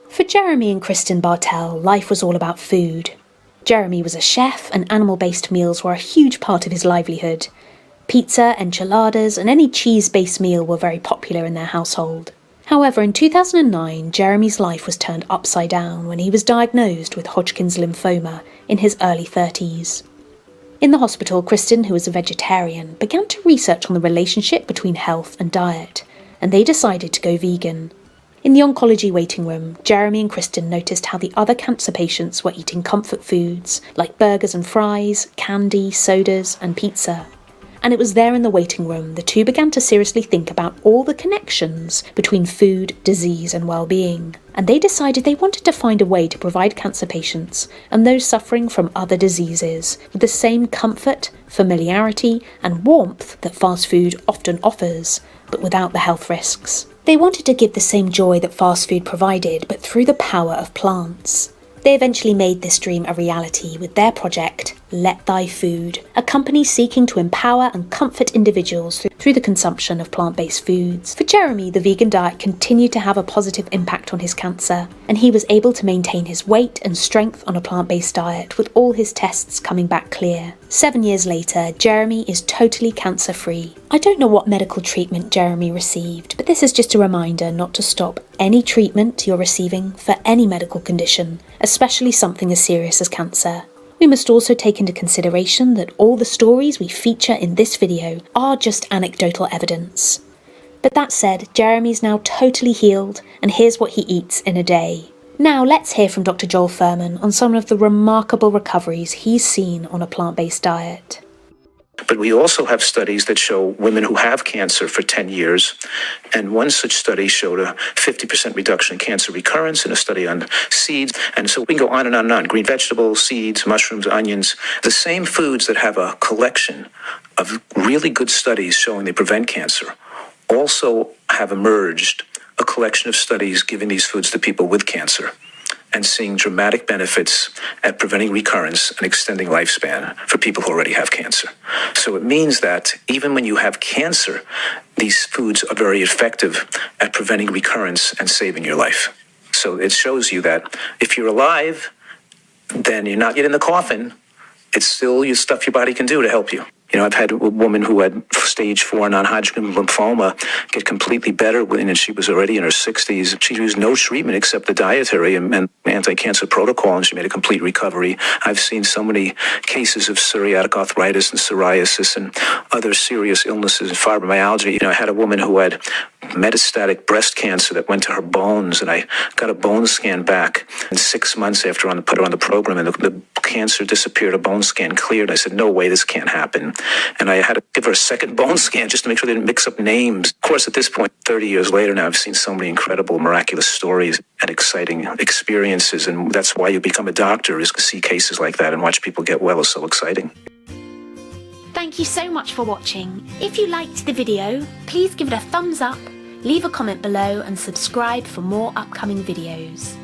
For Jeremy and Kristen Bartel, life was all about food. Jeremy was a chef, and animal-based meals were a huge part of his livelihood. Pizza, enchiladas, and any cheese-based meal were very popular in their household. However, in 2009, Jeremy's life was turned upside down when he was diagnosed with Hodgkin's lymphoma in his early 30s. In the hospital, Kristen, who was a vegetarian, began to research on the relationship between health and diet, and they decided to go vegan. In the oncology waiting room, Jeremy and Kristen noticed how the other cancer patients were eating comfort foods like burgers and fries, candy, sodas, and pizza. And it was there in the waiting room the two began to seriously think about all the connections between food, disease, and well-being. And they decided they wanted to find a way to provide cancer patients and those suffering from other diseases with the same comfort, familiarity, and warmth that fast food often offers, but without the health risks. They wanted to give the same joy that fast food provided, but through the power of plants. They eventually made this dream a reality with their project, Let Thy Food, a company seeking to empower and comfort individuals through the consumption of plant-based foods. For Jeremy, the vegan diet continued to have a positive impact on his cancer, and he was able to maintain his weight and strength on a plant-based diet, with all his tests coming back clear. 7 years later, Jeremy is totally cancer-free. I don't know what medical treatment Jeremy received, but this is just a reminder not to stop any treatment you're receiving for any medical condition, especially something as serious as cancer. We must also take into consideration that all the stories we feature in this video are just anecdotal evidence. But that said, Jeremy's now totally healed, and here's what he eats in a day. Now let's hear from Dr. Joel Furman on some of the remarkable recoveries he's seen on a plant-based diet. But we also have studies that show women who have cancer for 10 years, and one such study showed a 50% reduction in cancer recurrence in a study on seeds. And so we can go on and on and on. Green vegetables, seeds, mushrooms, onions, the same foods that have a collection of really good studies showing they prevent cancer also have emerged a collection of studies giving these foods to people with cancer and seeing dramatic benefits at preventing recurrence and extending lifespan for people who already have cancer. So it means that even when you have cancer, these foods are very effective at preventing recurrence and saving your life. So it shows you that if you're alive, then you're not yet in the coffin. It's still your stuff your body can do to help you. You know, I've had a woman who had stage 4 non-Hodgkin lymphoma get completely better, and she was already in her 60s. She used no treatment except the dietary and anti-cancer protocol, and she made a complete recovery. I've seen so many cases of psoriatic arthritis and psoriasis and other serious illnesses and fibromyalgia. You know, I had a woman who had metastatic breast cancer that went to her bones, and I got a bone scan back in 6 months after put her on the program, and the cancer disappeared, a bone scan cleared. I said, no way, this can't happen. And I had to give her a second bone scan just to make sure they didn't mix up names. Of course, at this point, 30 years later now, I've seen so many incredible, miraculous stories and exciting experiences. And that's why you become a doctor, is to see cases like that and watch people get well is so exciting. Thank you so much for watching. If you liked the video, please give it a thumbs up, leave a comment below and subscribe for more upcoming videos.